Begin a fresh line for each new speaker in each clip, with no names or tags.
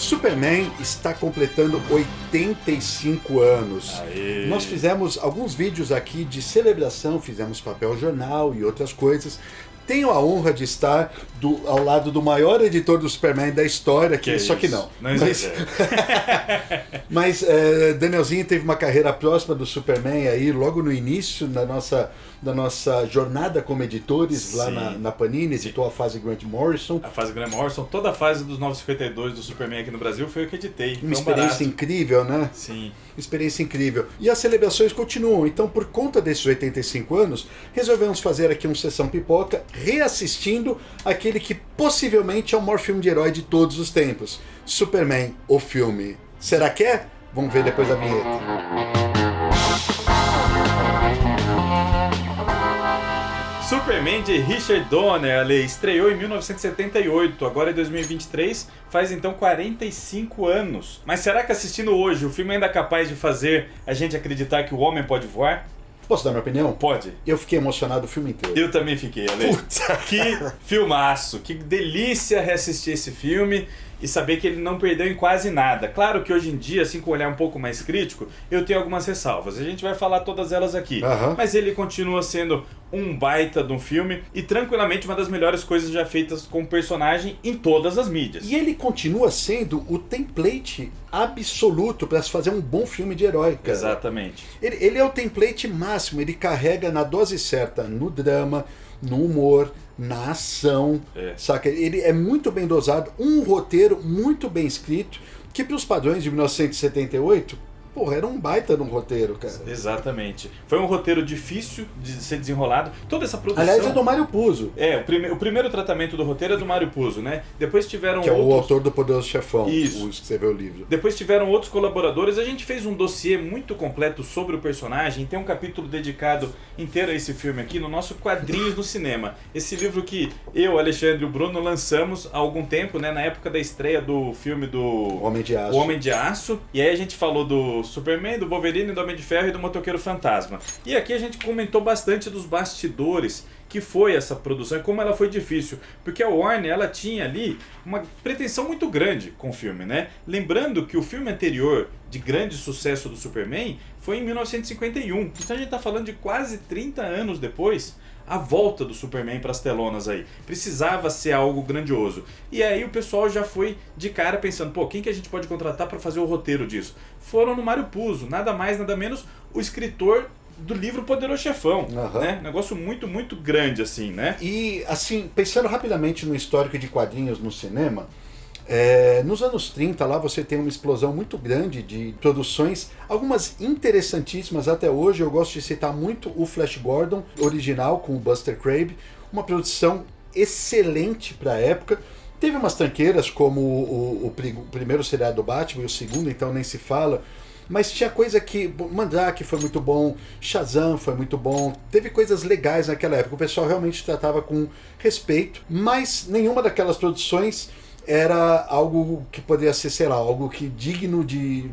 Superman está completando 85 anos.
Aê.
Nós fizemos alguns vídeos aqui de celebração, fizemos papel jornal e outras coisas. Tenho a honra de estar ao lado do maior editor do Superman da história, só que não. Mas Danielzinho teve uma carreira próxima do Superman aí, logo no início da nossa jornada como editores. Sim. Lá na Panini, editou a fase Grant Morrison.
A fase Grant Morrison, toda a fase dos 952 do Superman aqui no Brasil foi eu que editei.
Uma experiência incrível, né?
Sim.
Experiência incrível. E as celebrações continuam. Então, por conta desses 85 anos, resolvemos fazer aqui uma sessão pipoca, reassistindo aquele que possivelmente é o maior filme de herói de todos os tempos. Superman, o filme. Será que é? Vamos ver depois da vinheta.
Superman de Richard Donner, estreou em 1978, agora é 2023, faz então 45 anos. Mas será que assistindo hoje o filme ainda é capaz de fazer a gente acreditar que o homem pode voar?
Posso dar minha opinião?
Pode.
Eu fiquei emocionado o filme inteiro.
Eu também fiquei, Ale.
Puta.
Que filmaço, que delícia reassistir esse filme e saber que ele não perdeu em quase nada. Claro que hoje em dia, assim, com um olhar um pouco mais crítico, eu tenho algumas ressalvas. A gente vai falar todas elas aqui. Mas ele continua sendo um baita de um filme e tranquilamente uma das melhores coisas já feitas com o personagem em todas as mídias.
E ele continua sendo o template absoluto para se fazer um bom filme de herói, cara.
Exatamente.
Ele é o template máximo, ele carrega na dose certa no drama, no humor, na ação, saca? Ele é muito bem dosado, um roteiro muito bem escrito, que para os padrões de 1978, porra, era um baita de um roteiro, cara.
Exatamente. Foi um roteiro difícil de ser desenrolado. Toda essa produção...
Aliás, é do Mário Puzo.
O primeiro tratamento do roteiro é do Mário Puzo, né? Depois tiveram
que é o autor do Poderoso Chefão.
Isso.
O que escreveu o livro.
Depois tiveram outros colaboradores. A gente fez um dossiê muito completo sobre o personagem. Tem um capítulo dedicado inteiro a esse filme aqui no nosso Quadrinhos no Cinema. Esse livro que eu, Alexandre e o Bruno lançamos há algum tempo, né? Na época da estreia do filme do
Homem de Aço.
O Homem de Aço. E aí a gente falou do Superman, do Wolverine, do Homem de Ferro e do Motoqueiro Fantasma. E aqui a gente comentou bastante dos bastidores que foi essa produção e como ela foi difícil. Porque a Warner, ela tinha ali uma pretensão muito grande com o filme, né? Lembrando que o filme anterior de grande sucesso do Superman foi em 1951. Então a gente tá falando de quase 30 anos depois, a volta do Superman para as telonas aí. Precisava ser algo grandioso. E aí o pessoal já foi de cara pensando, pô, quem que a gente pode contratar para fazer o roteiro disso? Foram no Mário Puzo, nada mais, nada menos, o escritor do livro Poderoso Chefão, né? Negócio muito, muito grande assim, né?
E assim, pensando rapidamente no histórico de quadrinhos no cinema, nos anos 30 lá você tem uma explosão muito grande de produções, algumas interessantíssimas até hoje. Eu gosto de citar muito o Flash Gordon original com o Buster Crabbe, uma produção excelente para a época. Teve umas tranqueiras como o primeiro seriado do Batman e o segundo, então nem se fala. Mas tinha coisa que... Mandrake foi muito bom, Shazam foi muito bom, teve coisas legais naquela época. O pessoal realmente tratava com respeito, mas nenhuma daquelas produções era algo que poderia ser, sei lá, algo que digno de...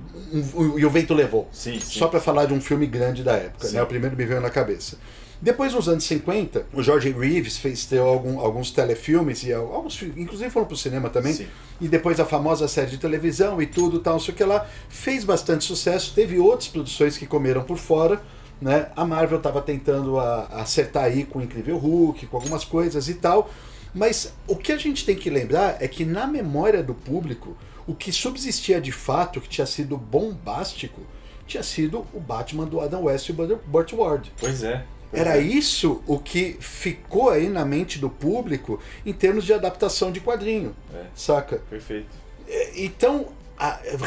E o vento levou.
Sim.
Só para falar de um filme grande da época, né? O primeiro me veio na cabeça. Depois, nos anos 50, o George Reeves fez alguns telefilmes, e alguns, inclusive foram pro cinema também.
Sim.
E depois a famosa série de televisão e tudo, tal, não sei o que lá. Fez bastante sucesso, teve outras produções que comeram por fora, né? A Marvel estava tentando acertar aí com o Incrível Hulk, com algumas coisas e tal. Mas o que a gente tem que lembrar é que na memória do público, o que subsistia de fato, que tinha sido bombástico, tinha sido o Batman do Adam West e o Burt Ward.
Pois é.
Era isso o que ficou aí na mente do público em termos de adaptação de quadrinho, saca?
Perfeito.
Então,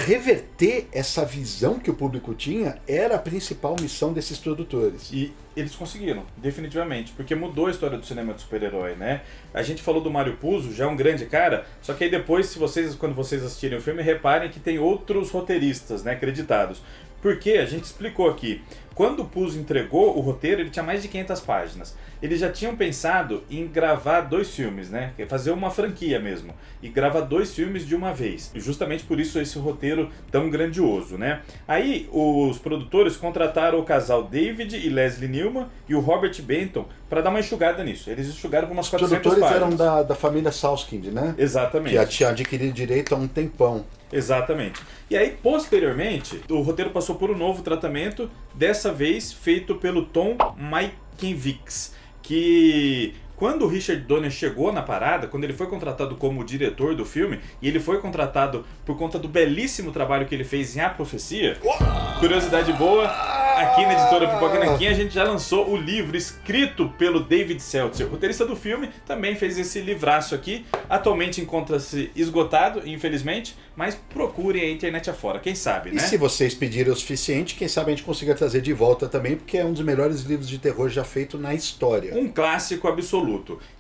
reverter essa visão que o público tinha era a principal missão desses produtores.
E eles conseguiram, definitivamente, porque mudou a história do cinema de super-herói, né? A gente falou do Mário Puzo, já é um grande cara, só que aí depois, quando vocês assistirem o filme, reparem que tem outros roteiristas, né, acreditados. Porque a gente explicou aqui, Quando o Puzo entregou o roteiro, ele tinha mais de 500 páginas. Eles já tinham pensado em gravar 2 filmes, né? Fazer uma franquia mesmo. E gravar 2 filmes de uma vez. E justamente por isso esse roteiro tão grandioso, né? Aí os produtores contrataram o casal David e Leslie Newman e o Robert Benton para dar uma enxugada nisso. Eles enxugaram por umas 400 páginas.
Os produtores eram da família Salkind, né?
Exatamente.
Que tinha adquirido direito há um tempão.
Exatamente. E aí, posteriormente, o roteiro passou por um novo tratamento, dessa vez feito pelo Tom Mankiewicz, que quando o Richard Donner chegou na parada, quando ele foi contratado como diretor do filme, e ele foi contratado por conta do belíssimo trabalho que ele fez em A Profecia, curiosidade boa, aqui na editora Pipoca Nanquim a gente já lançou o livro escrito pelo David Seltzer, roteirista do filme, também fez esse livraço aqui, atualmente encontra-se esgotado, infelizmente, mas procurem a internet afora, quem sabe, né?
E se vocês pedirem o suficiente, quem sabe a gente consiga trazer de volta também, porque é um dos melhores livros de terror já feito na história.
Um clássico absoluto.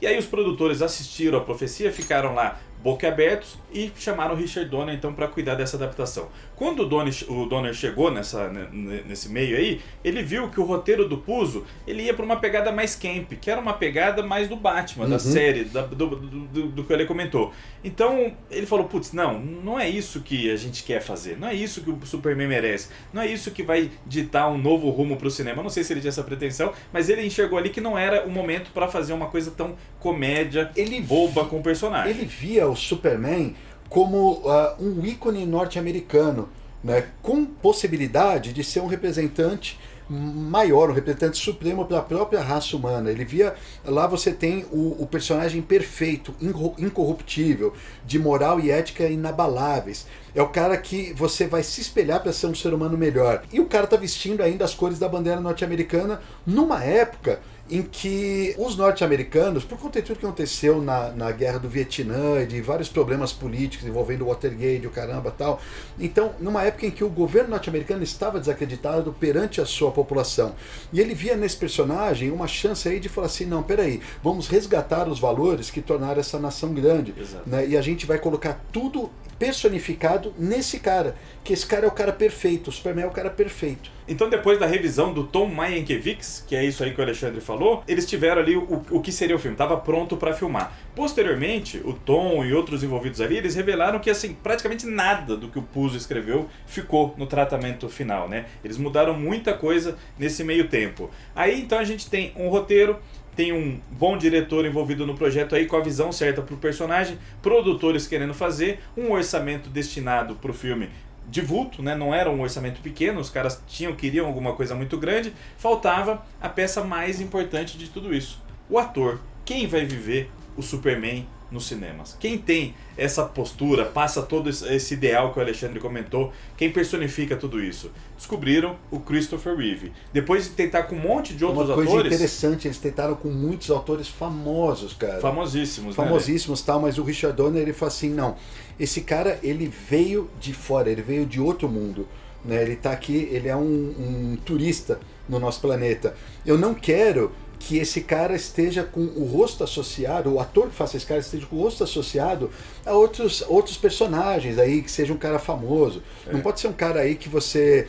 E aí os produtores assistiram a Profecia, ficaram lá boquiabertos e chamaram o Richard Donner então para cuidar dessa adaptação. Quando o Donner chegou nesse meio aí, ele viu que o roteiro do Puzo ele ia para uma pegada mais camp, que era uma pegada mais do Batman, da série, do que ele comentou. Então ele falou, putz, não é isso que a gente quer fazer, não é isso que o Superman merece, não é isso que vai ditar um novo rumo para o cinema. Eu não sei se ele tinha essa pretensão, mas ele enxergou ali que não era o momento para fazer uma coisa tão comédia, boba com o personagem.
Ele via o Superman como um ícone norte-americano, né, com possibilidade de ser um representante maior, um representante supremo para a própria raça humana. Ele via, lá você tem o personagem perfeito, incorruptível, de moral e ética inabaláveis. É o cara que você vai se espelhar para ser um ser humano melhor. E o cara está vestindo ainda as cores da bandeira norte-americana numa época em que os norte-americanos, por conta de tudo que aconteceu na guerra do Vietnã e de vários problemas políticos envolvendo o Watergate, o caramba tal, então numa época em que o governo norte-americano estava desacreditado perante a sua população, e ele via nesse personagem uma chance aí de falar assim, não, peraí, vamos resgatar os valores que tornaram essa nação grande, né? E a gente vai colocar tudo personificado nesse cara, que esse cara é o cara perfeito, o Superman é o cara perfeito.
Então depois da revisão do Tom Mankiewicz, que é isso aí que o Alexandre falou, eles tiveram ali o que seria o filme, estava pronto para filmar. Posteriormente, o Tom e outros envolvidos ali, eles revelaram que assim, praticamente nada do que o Puzo escreveu ficou no tratamento final, né? Eles mudaram muita coisa nesse meio tempo. Aí então a gente tem um roteiro, tem um bom diretor envolvido no projeto aí com a visão certa para o personagem, produtores querendo fazer, um orçamento destinado para o filme de vulto, né? Não era um orçamento pequeno, os caras queriam alguma coisa muito grande, faltava a peça mais importante de tudo isso, o ator. Quem vai viver o Superman nos cinemas? Quem tem essa postura, passa todo esse ideal que o Alexandre comentou, quem personifica tudo isso? Descobriram o Christopher Reeve. Depois de tentar com um monte de outros atores...
Uma coisa interessante, eles tentaram com muitos autores famosos, cara.
Famosíssimos,
famosíssimos, tal, mas o Richard Donner, ele falou assim, não, esse cara, ele veio de fora, ele veio de outro mundo, né? Ele tá aqui, ele é um turista no nosso planeta. Eu não quero que esse cara esteja com o rosto associado, o ator que faça esse cara esteja com o rosto associado a outros personagens aí, que seja um cara famoso. Não pode ser um cara aí que você...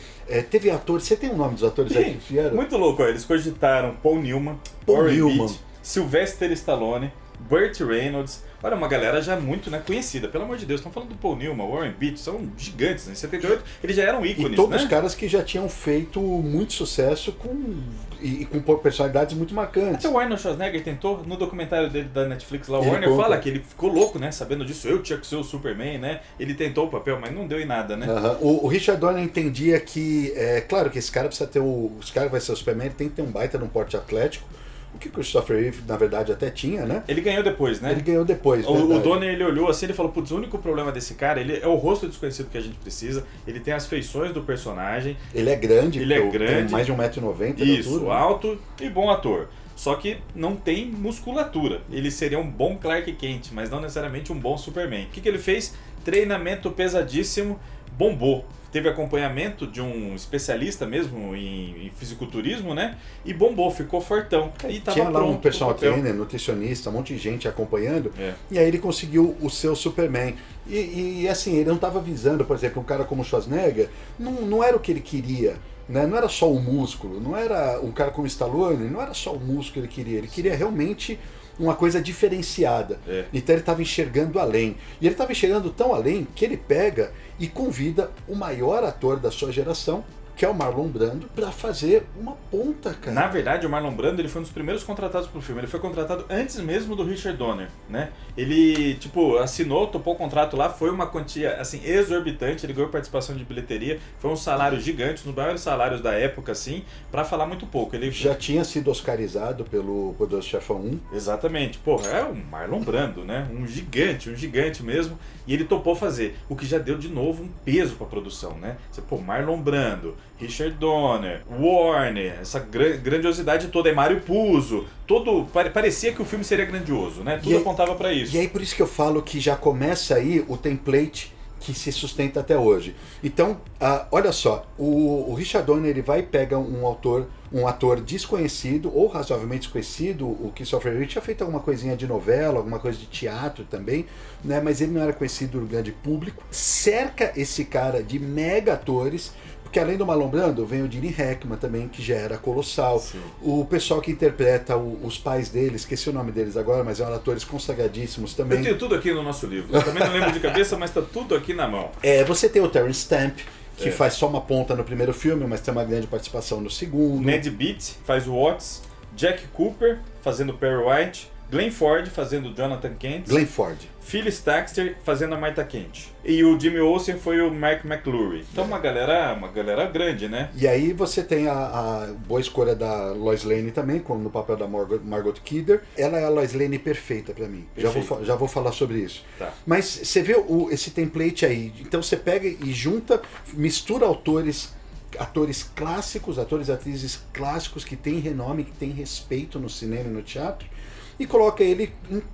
teve atores, você tem o nome dos atores aí que vieram?
Muito louco, eles cogitaram Paul Newman, Warren Beatty, Sylvester Stallone, Burt Reynolds. Olha, uma galera já muito, né, conhecida, pelo amor de Deus. Estão falando do Paul Newman, Warren Beatty, são gigantes, né? Em 78 eles já eram ícones,
e todos
né?
os caras que já tinham feito muito sucesso com personalidades muito marcantes.
Até o Arnold Schwarzenegger tentou, no documentário dele da Netflix lá, o Warner fala que ele ficou louco, né, sabendo disso, eu tinha que ser o Superman, né? Ele tentou o papel, mas não deu em nada, né?
O Richard Donner entendia que, claro que esse cara precisa ter esse cara vai ser o Superman, ele tem que ter um baita num porte atlético, o que o Christopher Reeve, na verdade, até tinha, né?
Ele ganhou depois, né?
Ele ganhou depois,
o Donner, ele olhou assim, ele falou, putz, o único problema desse cara, ele é o rosto desconhecido que a gente precisa, ele tem as feições do personagem.
Ele é grande,
tem
mais de 1,90 m.
Isso,
altura,
alto e bom ator. Só que não tem musculatura. Ele seria um bom Clark Kent, mas não necessariamente um bom Superman. O que ele fez? Treinamento pesadíssimo, bombou. Teve acompanhamento de um especialista mesmo em fisiculturismo, né? E bombou, ficou fortão. E tava
tinha lá
pronto
um personal trainer, nutricionista, um monte de gente acompanhando. E aí ele conseguiu o seu Superman. E assim, ele não estava visando, por exemplo, um cara como o Schwarzenegger, não era o que ele queria. né? Não era só o músculo, não era um cara como Stallone, não era só o músculo que ele queria realmente uma coisa diferenciada. Então ele estava enxergando além. E ele estava enxergando tão além que ele pega e convida o maior ator da sua geração, que é o Marlon Brando, para fazer uma ponta, cara.
Na verdade, o Marlon Brando ele foi um dos primeiros contratados pro filme. Ele foi contratado antes mesmo do Richard Donner, né? Ele, assinou, topou o contrato lá, foi uma quantia, assim, exorbitante. Ele ganhou participação de bilheteria, foi um salário gigante, um dos maiores salários da época, assim, para falar muito pouco. Ele
já tinha sido oscarizado pelo Poderoso Chefão 1.
Exatamente. Porra, é o Marlon Brando, né? Um gigante mesmo. E ele topou fazer, o que já deu de novo um peso pra produção, né? Marlon Brando, Richard Donner, Warner, essa grandiosidade toda, é Mário Puzo, parecia que o filme seria grandioso, né? Tudo apontava para isso.
E aí por isso que eu falo que já começa aí o template que se sustenta até hoje. Então, olha só, o Richard Donner ele vai pegar um ator desconhecido ou razoavelmente desconhecido. O Christopher Reeve tinha feito alguma coisinha de novela, alguma coisa de teatro também, né? Mas ele não era conhecido no grande público. Cerca esse cara de mega atores, porque além do Marlon Brando, vem o Gene Hackman também, que já era colossal. Sim. O pessoal que interpreta os pais deles, esqueci o nome deles agora, mas são atores consagradíssimos também.
Eu tenho tudo aqui no nosso livro. Eu também não lembro de cabeça, mas está tudo aqui na mão.
Você tem o Terence Stamp, que faz só uma ponta no primeiro filme, mas tem uma grande participação no segundo.
Ned Beatty faz o Watts, Jack Cooper fazendo Perry White, Glenn Ford fazendo Jonathan Kent.
Glenn Ford.
Phyllis Thaxter fazendo a Martha Kent. E o Jimmy Olsen foi o Mark McClure. Então uma galera grande, né?
E aí você tem a boa escolha da Lois Lane também, como no papel da Margot Kidder. Ela é a Lois Lane perfeita pra mim. Já vou falar sobre isso.
Tá.
Mas você vê esse template aí. Então você pega e junta, mistura atores clássicos, atores e atrizes clássicos que têm renome, que têm respeito no cinema e no teatro, e coloca ele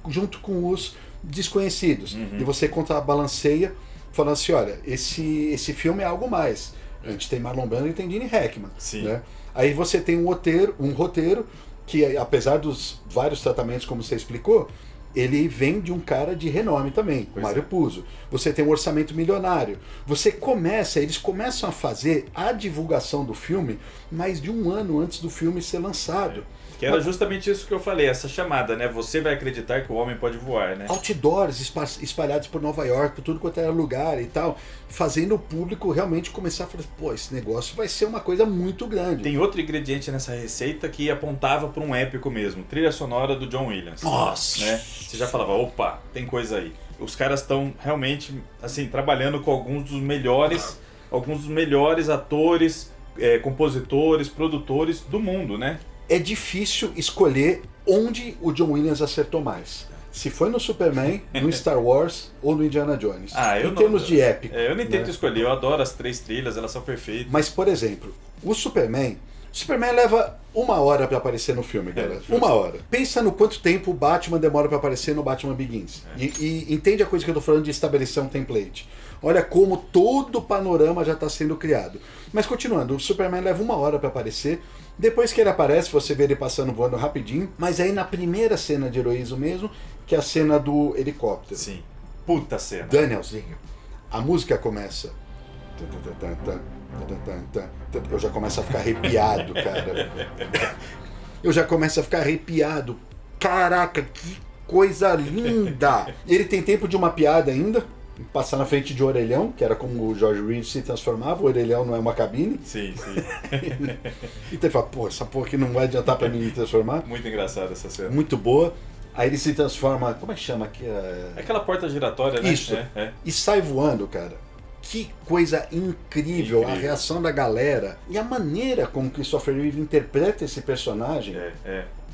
junto com os desconhecidos. E você contrabalanceia falando assim, olha, esse filme é algo mais. A gente tem Marlon Brando e tem Gene Hackman.
Sim.
Né? Aí você tem um roteiro que, apesar dos vários tratamentos, como você explicou, ele vem de um cara de renome também, o Mário Puzo. Você tem um orçamento milionário. Eles começam a fazer a divulgação do filme mais de um ano antes do filme ser lançado.
Que era justamente isso que eu falei, essa chamada, né? Você vai acreditar que o homem pode voar, né?
Outdoors espalhados por Nova York, por tudo quanto era lugar e tal, fazendo o público realmente começar a falar, pô, esse negócio vai ser uma coisa muito grande.
Tem outro ingrediente nessa receita que apontava para um épico mesmo, trilha sonora do John Williams.
Nossa!
Né? Você já falava, opa, tem coisa aí. Os caras estão realmente, assim, trabalhando com alguns dos melhores atores, compositores, produtores do mundo, né?
É difícil escolher onde o John Williams acertou mais. Se foi no Superman, no Star Wars ou no Indiana Jones. Em termos de épico.
Eu nem tento escolher, eu adoro as 3 trilhas, elas são perfeitas.
Mas, por exemplo, o Superman leva 1 hora pra aparecer no filme, galera. 1 hora. Pensa no quanto tempo o Batman demora pra aparecer no Batman Begins. E entende a coisa que eu tô falando de estabelecer um template. Olha como todo o panorama já está sendo criado. Mas continuando, o Superman leva 1 hora para aparecer. Depois que ele aparece, você vê ele passando voando rapidinho. Mas aí na primeira cena de heroísmo mesmo, que é a cena do helicóptero.
Sim. Puta cena.
Danielzinho. A música começa. Eu já começo a ficar arrepiado, cara. Eu já começo a ficar arrepiado. Caraca, que coisa linda! Ele tem tempo de uma piada ainda. Passar na frente de Orelhão, que era como o George Reeves se transformava. O Orelhão não é uma cabine.
Sim.
Então ele fala, pô, essa porra aqui não vai adiantar pra mim me transformar.
Muito engraçada essa cena.
Muito boa. Aí ele se transforma, como é que chama aqui?
Aquela porta giratória, né?
Isso. E sai voando, cara. Que coisa incrível. A reação da galera. E a maneira como Christopher Reeve interpreta esse personagem.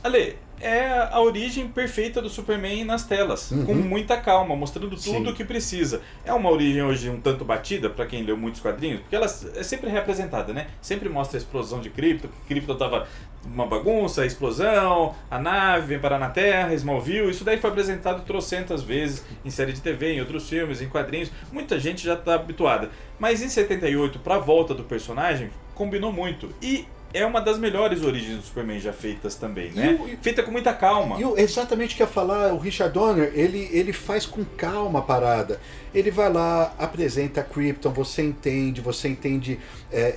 Ale, é a origem perfeita do Superman nas telas, com muita calma, mostrando tudo o que precisa. É uma origem hoje um tanto batida, pra quem leu muitos quadrinhos, porque ela é sempre representada, né? Sempre mostra a explosão de Krypton, que Krypton tava uma bagunça, a explosão, a nave vem parar na Terra, Smallville, isso daí foi apresentado trocentas vezes em série de TV, em outros filmes, em quadrinhos, muita gente já tá habituada. Mas em 78, pra volta do personagem, combinou muito. E é uma das melhores origens do Superman já feitas também, né? Feita com muita calma.
Exatamente o que eu ia falar, o Richard Donner, ele faz com calma a parada. Ele vai lá, apresenta a Krypton, você entende,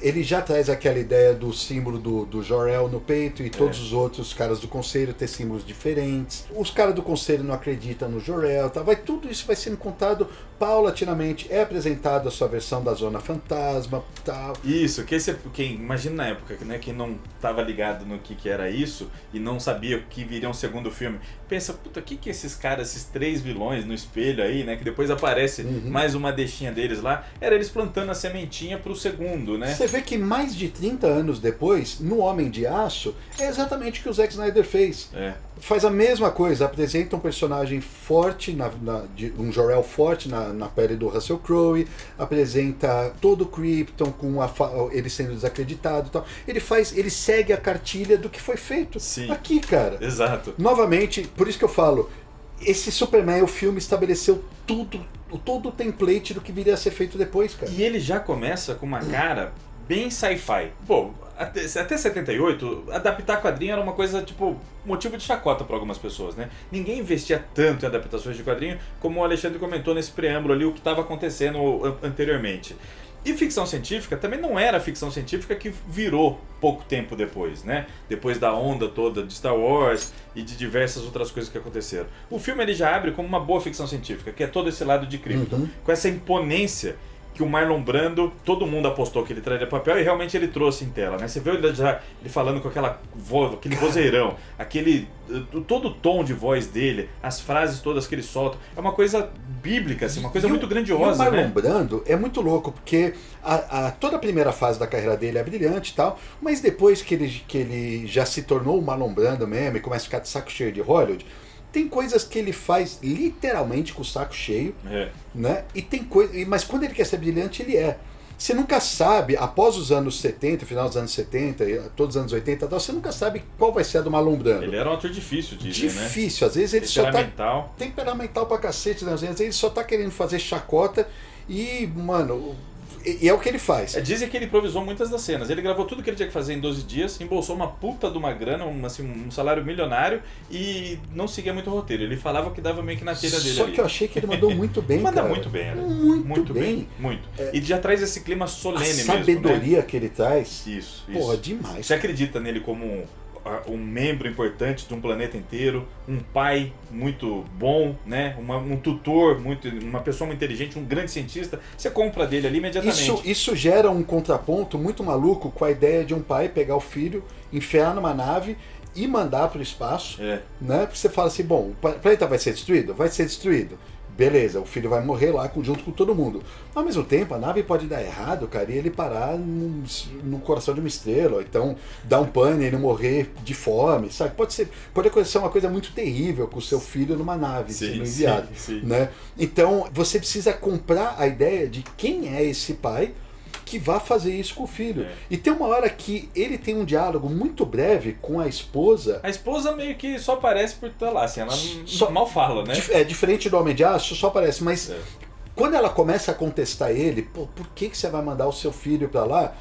ele já traz aquela ideia do símbolo do Jor-El no peito e todos os outros caras do Conselho ter símbolos diferentes. Os caras do Conselho não acreditam no Jor-El, tá? Tudo isso vai sendo contado paulatinamente, é apresentado a sua versão da Zona Fantasma, tal.
Isso, quem imagina na época, né, quem não estava ligado no que era isso e não sabia que viria um segundo filme, pensa, puta, o que esses caras, esses 3 vilões no espelho aí, né, que depois aparece mais uma deixinha deles lá, era eles plantando a sementinha pro segundo, né?
Você vê que mais de 30 anos depois, no Homem de Aço, é exatamente o que o Zack Snyder fez. Faz a mesma coisa, apresenta um personagem forte, um Jor-El forte na pele do Russell Crowe, apresenta todo o Krypton com ele sendo desacreditado e tal. Ele segue a cartilha do que foi feito aqui, cara.
Exato.
Novamente, por isso que eu falo, esse Superman, o filme estabeleceu todo o template do que viria a ser feito depois, cara.
E ele já começa com uma cara bem sci-fi. Pô, até 78, adaptar quadrinho era uma coisa, tipo, motivo de chacota para algumas pessoas, né? Ninguém investia tanto em adaptações de quadrinho como o Alexandre comentou nesse preâmbulo ali, o que estava acontecendo anteriormente. E ficção científica também não era ficção científica que virou pouco tempo depois, né? Depois da onda toda de Star Wars e de diversas outras coisas que aconteceram. O filme ele já abre como uma boa ficção científica, que é todo esse lado de Krypton, com essa imponência que o Marlon Brando, todo mundo apostou que ele traria papel e realmente ele trouxe em tela, né? Você vê ele falando com aquela voz, aquele vozeirão, todo o tom de voz dele, as frases todas que ele solta, é uma coisa bíblica, assim, uma coisa muito grandiosa,
né? O Marlon Brando é muito louco, porque toda a primeira fase da carreira dele é brilhante e tal, mas depois que ele já se tornou o Marlon Brando mesmo e começa a ficar de saco cheio de Hollywood, tem coisas que ele faz literalmente com o saco cheio, né? E tem mas quando ele quer ser brilhante, ele é. Você nunca sabe, após os anos 70, final dos anos 70, todos os anos 80, você nunca sabe qual vai ser a do Marlon Brando.
Ele era um ator difícil, dizem, né?
Difícil, às vezes ele só tá... Temperamental pra cacete, né? Às vezes ele só tá querendo fazer chacota e, mano... E é o que ele faz.
Dizem que ele improvisou muitas das cenas. Ele gravou tudo que ele tinha que fazer em 12 dias, embolsou uma puta de uma grana, um salário milionário e não seguia muito o roteiro. Ele falava que dava meio que na telha dele.
Só que eu achei que ele mandou muito bem,
Manda
cara.
muito bem, né?
Muito bem.
Muito. E já traz esse clima solene mesmo,
a sabedoria que ele traz.
Isso.
Porra, demais.
Você acredita nele como um membro importante de um planeta inteiro, um pai muito bom, né? Um tutor, uma pessoa muito inteligente, um grande cientista, você compra dele ali imediatamente.
Isso gera um contraponto muito maluco com a ideia de um pai pegar o filho, enfiar numa nave e mandar para o espaço, né? Porque você fala assim, bom, o planeta vai ser destruído? Vai ser destruído. Beleza, o filho vai morrer lá junto com todo mundo. Ao mesmo tempo, a nave pode dar errado, cara, e ele parar no coração de uma estrela, ou então dar um pane e ele morrer de fome, sabe? Pode acontecer uma coisa muito terrível com o seu filho numa nave sendo enviado, né? Então, você precisa comprar a ideia de quem é esse pai que vai fazer isso com o filho. E tem uma hora que ele tem um diálogo muito breve com a esposa.
A esposa meio que só aparece por estar lá, assim, ela mal fala, né?
Diferente do Homem de Aço, só aparece, mas quando ela começa a contestar ele, pô, por que você vai mandar o seu filho pra lá?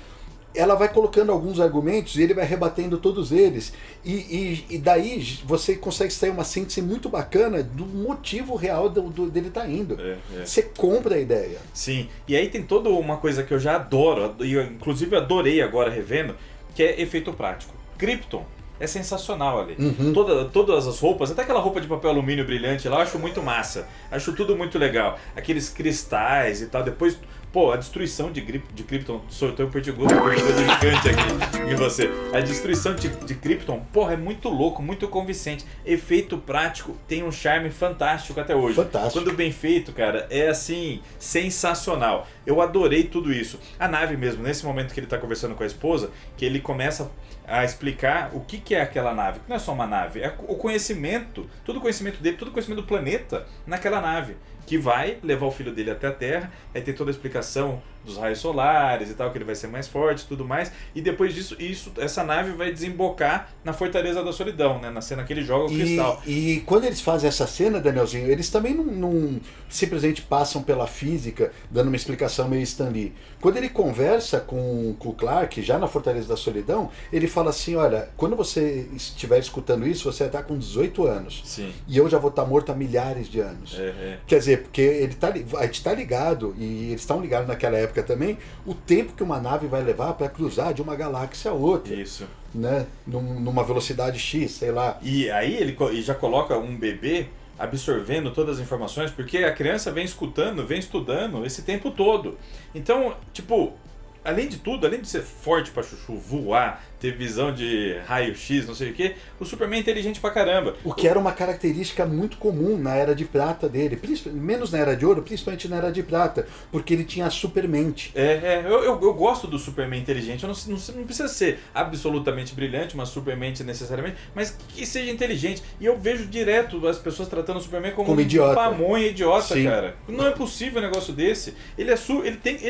Ela vai colocando alguns argumentos e ele vai rebatendo todos eles. E daí você consegue extrair uma síntese muito bacana do motivo real dele estar indo. Você compra a ideia.
Sim, e aí tem toda uma coisa que eu já adoro, e eu inclusive adorei agora revendo, que é efeito prático. Krypton é sensacional ali. Todas as roupas, até aquela roupa de papel alumínio brilhante lá, eu acho muito massa. Acho tudo muito legal. Aqueles cristais e tal, depois... Pô, a destruição de Krypton, soltei um perdigoto gigante aqui em você. A destruição de Krypton, porra, é muito louco, muito convincente. Efeito prático, tem um charme fantástico até hoje.
Fantástico.
Quando bem feito, cara, é assim, sensacional. Eu adorei tudo isso. A nave mesmo, nesse momento que ele tá conversando com a esposa, que ele começa a explicar o que é aquela nave. Não é só uma nave, é o conhecimento, todo o conhecimento dele, todo o conhecimento do planeta naquela nave, que vai levar o filho dele até a Terra. Aí tem toda a explicação dos raios solares e tal, que ele vai ser mais forte e tudo mais. E depois disso, essa nave vai desembocar na Fortaleza da Solidão, né? Na cena que ele joga o cristal.
E quando eles fazem essa cena, Danielzinho, eles também não simplesmente passam pela física, dando uma explicação meio Stan Lee. Quando ele conversa com o Clark, já na Fortaleza da Solidão, ele fala assim, olha, quando você estiver escutando isso, você vai estar com 18 anos.
Sim.
E eu já vou estar morto há milhares de anos. Quer dizer, porque a gente está ligado, e eles estão ligados naquela época também, o tempo que uma nave vai levar para cruzar de uma galáxia a outra.
Isso.
Né? Numa velocidade X, sei lá.
E aí ele já coloca um bebê absorvendo todas as informações, porque a criança vem escutando, vem estudando esse tempo todo. Então, tipo, além de tudo, além de ser forte pra chuchu, voar, ter visão de raio-x, não sei o que, o Superman é inteligente pra caramba.
O que era uma característica muito comum na Era de Prata dele, menos na Era de Ouro, principalmente na Era de Prata, porque ele tinha a supermente.
Eu gosto do Superman inteligente, não precisa ser absolutamente brilhante, uma supermente necessariamente, mas que seja inteligente. E eu vejo direto as pessoas tratando o Superman como um
idiota.
pamonha idiota,
Sim.
cara. Não é possível um negócio desse. Ele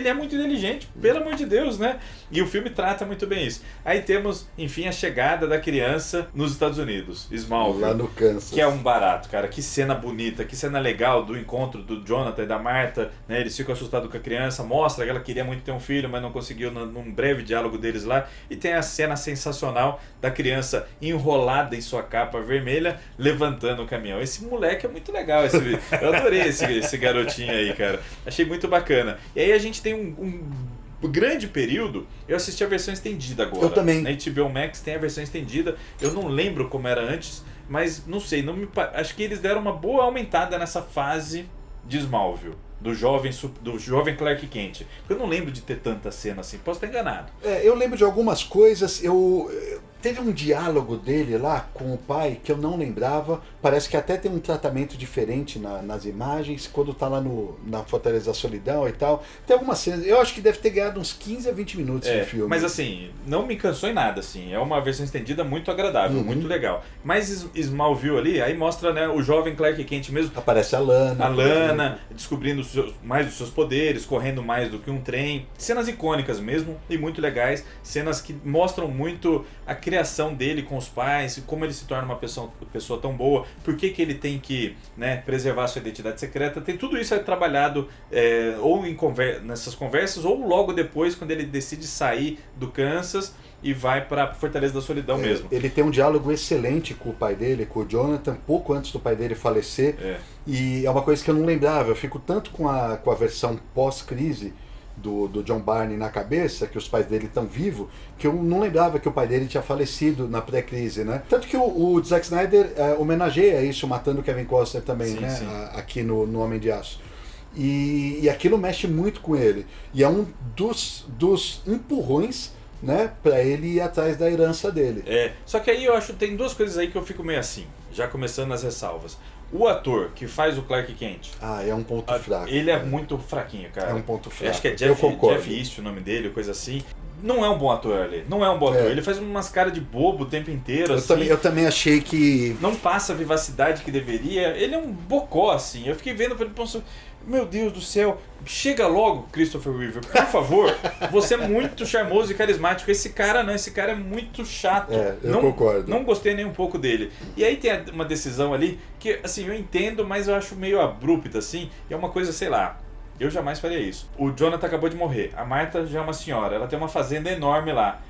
é muito inteligente, pelo amor de Deus, né? E o filme trata muito bem isso. Aí temos, enfim, a chegada da criança nos Estados Unidos, Smallville.
Lá no Kansas.
Que é um barato, cara. Que cena bonita, que cena legal do encontro do Jonathan e da Martha, né? Eles ficam assustados com a criança, mostra que ela queria muito ter um filho, mas não conseguiu num breve diálogo deles lá. E tem a cena sensacional da criança enrolada em sua capa vermelha, levantando o caminhão. Esse moleque é muito legal, eu adorei esse garotinho aí, cara. Achei muito bacana. E aí a gente tem um grande período. Eu assisti a versão estendida agora.
Eu também.
Na HBO Max tem a versão estendida. Eu não lembro como era antes, mas não sei, acho que eles deram uma boa aumentada nessa fase de Smallville, do jovem Clark Kent. Eu não lembro de ter tanta cena assim, posso estar enganado.
Eu lembro de algumas coisas, teve um diálogo dele lá com o pai que eu não lembrava, parece que até tem um tratamento diferente nas imagens, quando tá lá na Fortaleza da Solidão e tal. Tem algumas cenas, eu acho que deve ter ganhado uns 15 a 20 minutos de filme.
Mas assim, não me cansou em nada, assim. É uma versão estendida muito agradável, muito legal. Mas Smallville ali, aí mostra, né, o jovem Clark Kent mesmo.
Aparece a Lana.
Descobrindo mais os seus poderes, correndo mais do que um trem. Cenas icônicas mesmo e muito legais. Cenas que mostram muito a criação dele com os pais, como ele se torna uma pessoa tão boa, por que ele tem que, né, preservar sua identidade secreta. Tem tudo isso trabalhado ou nessas conversas, ou logo depois, quando ele decide sair do Kansas e vai para Fortaleza da Solidão mesmo.
Ele tem um diálogo excelente com o pai dele, com o Jonathan, pouco antes do pai dele falecer. E é uma coisa que eu não lembrava. Eu fico tanto com a versão pós-crise do John Barney na cabeça, que os pais dele estão vivos, que eu não lembrava que o pai dele tinha falecido na pré-crise, né? Tanto que o Zack Snyder homenageia isso, matando o Kevin Costner também, né?
Sim.
Aqui no Homem de Aço. E aquilo mexe muito com ele. E é um dos empurrões, né, para ele ir atrás da herança dele.
Só que aí eu acho que tem duas coisas aí que eu fico meio assim, já começando as ressalvas. O ator que faz o Clark Kent,
é um ponto fraco.
ele é muito fraquinho, cara.
É um ponto fraco.
Acho que é Jeff East o nome dele, coisa assim. Não é um bom ator ali. Não é um bom ator. Ele faz umas caras de bobo o tempo inteiro, assim.
Eu também achei que...
Não passa a vivacidade que deveria. Ele é um bocó, assim. Eu fiquei vendo, falei, meu Deus do céu, chega logo, Christopher Reeve, por favor. Você é muito charmoso e carismático. Esse cara não, esse cara é muito chato.
Eu concordo.
Não gostei nem um pouco dele. E aí tem uma decisão ali que, assim, eu entendo, mas eu acho meio abrupta, assim. E é uma coisa, sei lá, eu jamais faria isso. O Jonathan acabou de morrer. A Martha já é uma senhora. Ela tem uma fazenda enorme lá.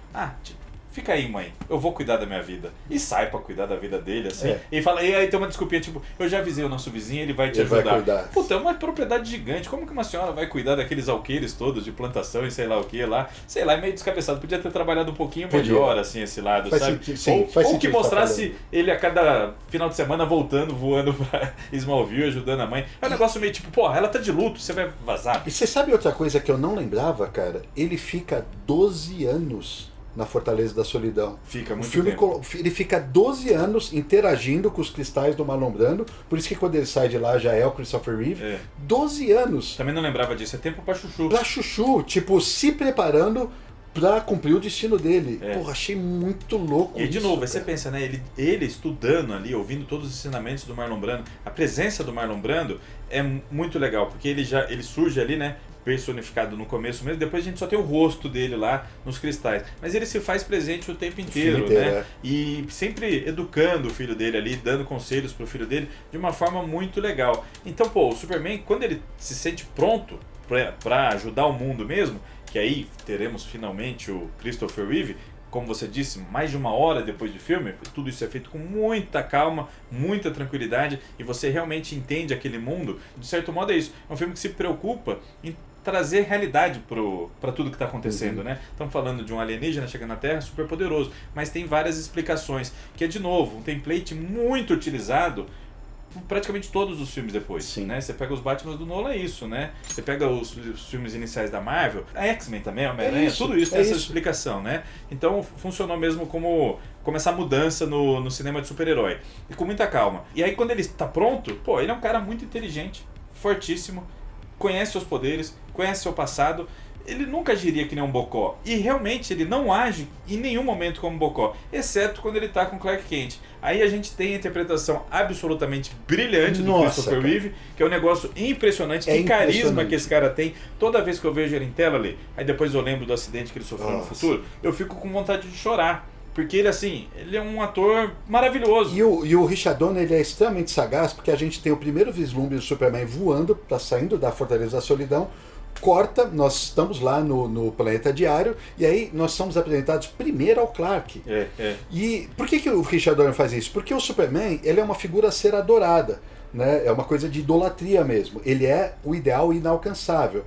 Fica aí, mãe, eu vou cuidar da minha vida. E sai pra cuidar da vida dele, assim. E aí tem uma desculpinha, tipo, eu já avisei o nosso vizinho, ele vai te ajudar.
Vai cuidar.
Puta, é uma propriedade gigante. Como que uma senhora vai cuidar daqueles alqueires todos de plantação e sei lá o que lá? Sei lá, é meio descabeçado. Podia ter trabalhado um pouquinho melhor, assim, esse lado, sabe? Ou que mostrasse ele a cada final de semana voltando, voando pra Smallville, ajudando a mãe. É um negócio meio tipo, porra, ela tá de luto, você vai vazar.
E você sabe outra coisa que eu não lembrava, cara? Ele fica 12 anos na Fortaleza da Solidão.
Fica muito
tempo. Ele fica 12 anos interagindo com os cristais do Marlon Brando, por isso que quando ele sai de lá já é o Christopher Reeve. 12 anos.
Também não lembrava disso, é tempo pra chuchu.
Pra chuchu, tipo, se preparando pra cumprir o destino dele. Porra, achei muito louco
isso. E de novo, aí você pensa, né, ele estudando ali, ouvindo todos os ensinamentos do Marlon Brando, a presença do Marlon Brando é muito legal, porque ele surge ali, né, personificado no começo mesmo, depois a gente só tem o rosto dele lá nos cristais. Mas ele se faz presente o tempo inteiro, né? E sempre educando o filho dele ali, dando conselhos pro filho dele de uma forma muito legal. Então, pô, o Superman, quando ele se sente pronto pra ajudar o mundo mesmo, que aí teremos finalmente o Christopher Reeve, como você disse, mais de 1 hora depois de filme, tudo isso é feito com muita calma, muita tranquilidade, e você realmente entende aquele mundo. De certo modo é isso, é um filme que se preocupa em trazer realidade para tudo que está acontecendo, né? Estamos falando de um alienígena chegando na Terra, super poderoso, mas tem várias explicações, que é, de novo, um template muito utilizado por praticamente todos os filmes depois, né? Você pega os Batman do Nolan, é isso, né? Você pega os filmes iniciais da Marvel, a X-Men também, a Homem-Aranha, tudo isso tem essa explicação, né? Então funcionou mesmo como essa mudança no cinema de super-herói, e com muita calma. E aí quando ele está pronto, pô, ele é um cara muito inteligente, fortíssimo, conhece seus poderes, conhece seu passado. Ele nunca agiria que nem um bocó. E realmente ele não age em nenhum momento como um bocó, exceto quando ele tá com Clark Kent. Aí a gente tem a interpretação absolutamente brilhante do Christopher Reeve, que é um negócio impressionante, que carisma que esse cara tem. Toda vez que eu vejo ele em tela ali, aí depois eu lembro do acidente que ele sofreu no futuro, eu fico com vontade de chorar. Porque ele, assim, ele é um ator maravilhoso.
E o Richard Donner, ele é extremamente sagaz, porque a gente tem o primeiro vislumbre do Superman voando, tá saindo da Fortaleza da Solidão, corta, nós estamos lá no Planeta Diário, e aí nós somos apresentados primeiro ao Clark. E por que o Richard Donner faz isso? Porque o Superman, ele é uma figura a ser adorada, né? É uma coisa de idolatria mesmo. Ele é o ideal inalcançável.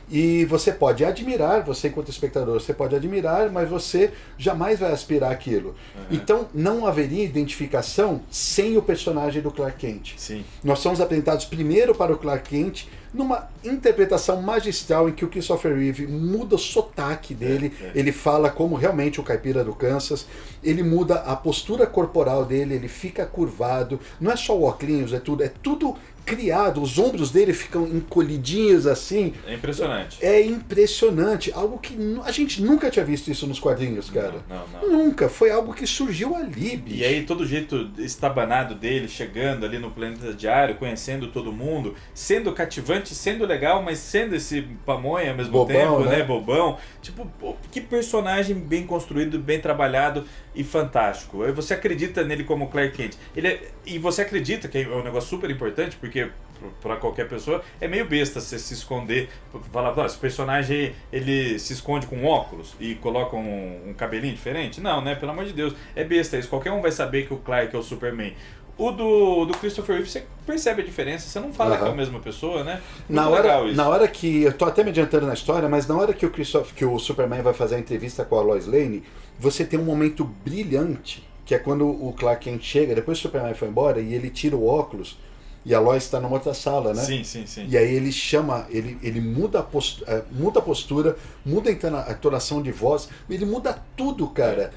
E você pode admirar, você enquanto espectador, você pode admirar, mas você jamais vai aspirar aquilo. Então não haveria identificação sem o personagem do Clark Kent.
Sim.
Nós somos apresentados primeiro para o Clark Kent, numa interpretação magistral em que o Christopher Reeve muda o sotaque dele, ele fala como realmente o caipira do Kansas, ele muda a postura corporal dele, ele fica curvado, não é só o óculos, é tudo criado, os ombros dele ficam encolhidinhos assim.
É impressionante.
É impressionante, algo que a gente nunca tinha visto isso nos quadrinhos, cara.
Não.
Nunca, foi algo que surgiu ali, bicho.
E aí todo o jeito estabanado dele, chegando ali no Planeta Diário, conhecendo todo mundo, sendo cativante, sendo legal, mas sendo esse pamonha ao mesmo
bobão,
tempo, né? Bobão. Tipo, pô, que personagem bem construído, bem trabalhado e fantástico. Aí você acredita nele como Clark Kent. E você acredita, que é um negócio super importante, porque para qualquer pessoa é meio besta você se esconder, falar, esse personagem ele se esconde com óculos e coloca um cabelinho diferente. Não, né? Pelo amor de Deus, é besta isso. Qualquer um vai saber que o Clark é o Superman. O do Christopher Reeve, você percebe a diferença, você não fala que é a mesma pessoa, né?
Na hora que, eu tô até me adiantando na história, mas na hora que o Superman vai fazer a entrevista com a Lois Lane, você tem um momento brilhante, que é quando o Clark Kent chega, depois que o Superman foi embora, e ele tira o óculos, e a Lois está numa outra sala, né?
Sim.
E aí ele chama, ele muda a postura, muda a entonação de voz, ele muda tudo, cara.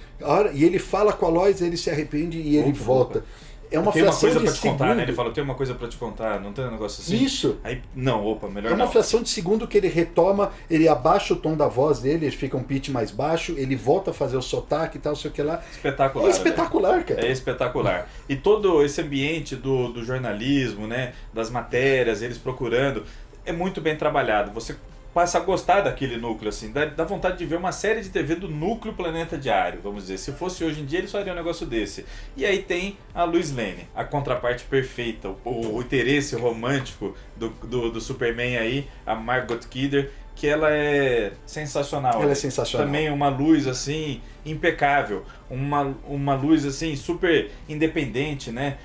E ele fala com a Lois, ele se arrepende e ele volta. É uma fração de segundo. Tem uma coisa pra te
contar, né? Ele falou, tem uma coisa pra te contar, não tem um negócio assim?
Isso.
Aí, melhor não.
É uma fração de segundo que ele retoma, ele abaixa o tom da voz dele, ele fica um pitch mais baixo, ele volta a fazer o sotaque e tal, sei o que lá.
Espetacular.
É espetacular, né? Cara.
É espetacular. E todo esse ambiente do jornalismo, né? Das matérias, eles procurando, é muito bem trabalhado. Você passa a gostar daquele núcleo, assim, dá vontade de ver uma série de TV do núcleo Planeta Diário, vamos dizer. Se fosse hoje em dia, eles fariam um negócio desse. E aí tem a Lois Lane, a contraparte perfeita, o interesse romântico do Superman aí, a Margot Kidder, que ela é sensacional.
Ela é sensacional.
Também uma luz, assim, impecável. Uma luz, assim, super independente, né?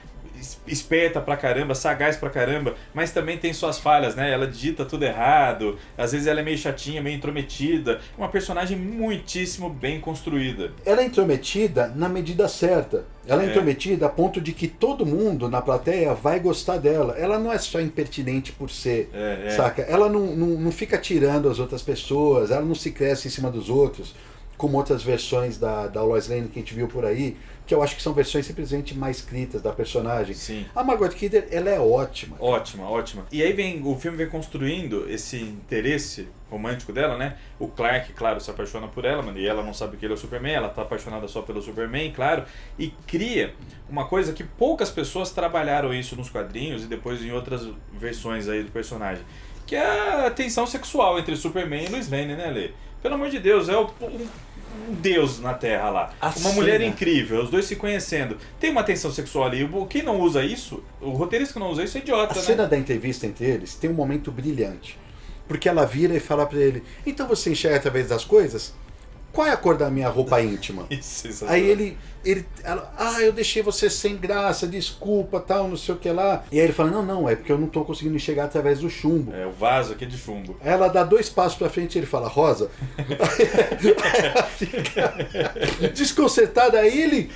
Esperta pra caramba, sagaz pra caramba, mas também tem suas falhas, né? Ela digita tudo errado, às vezes ela é meio chatinha, meio intrometida. Uma personagem muitíssimo bem construída.
Ela é intrometida na medida certa. Ela é intrometida a ponto de que todo mundo na plateia vai gostar dela. Ela não é só impertinente por ser, saca? Ela não fica tirando as outras pessoas, ela não se cresce em cima dos outros, como outras versões da Lois Lane que a gente viu por aí, que eu acho que são versões simplesmente mais escritas da personagem.
Sim.
A Margot Kidder, ela é ótima.
Ótima. E aí o filme vem construindo esse interesse romântico dela, né? O Clark, claro, se apaixona por ela, e ela não sabe que ele é o Superman, ela tá apaixonada só pelo Superman, claro, e cria uma coisa que poucas pessoas trabalharam isso nos quadrinhos e depois em outras versões aí do personagem, que é a tensão sexual entre Superman e Lois Lane, né, Lê? Pelo amor de Deus, é um deus na Terra lá. Uma mulher incrível, os dois se conhecendo. Tem uma tensão sexual ali. Quem não usa isso, o roteirista que não usa isso é idiota,
A
né?
cena da entrevista entre eles tem um momento brilhante. Porque ela vira e fala pra ele: então você enxerga através das coisas? Qual é a cor da minha roupa íntima?
Isso,
Aí ela, eu deixei você sem graça, desculpa, tal, não sei o que lá. E aí ele fala: não, é porque eu não tô conseguindo enxergar através do chumbo.
É, o vaso aqui é de chumbo.
Aí ela dá 2 passos pra frente e ele fala: rosa. Aí ela fica desconcertada. Aí ele...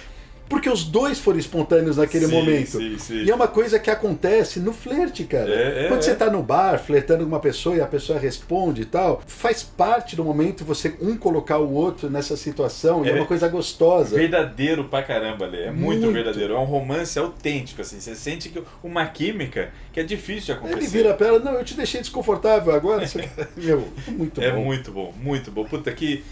Porque os dois foram espontâneos naquele momento.
Sim.
E é uma coisa que acontece no flerte, cara. Quando você tá no bar, flertando com uma pessoa e a pessoa responde e tal, faz parte do momento você colocar o outro nessa situação. E é uma coisa gostosa.
Verdadeiro pra caramba, Lê. É muito verdadeiro. É um romance autêntico, assim. Você sente que uma química que é difícil de acontecer.
Ele vira pra ela: não, eu te deixei desconfortável agora. Meu, muito bom.
É muito bom, muito bom. Puta, que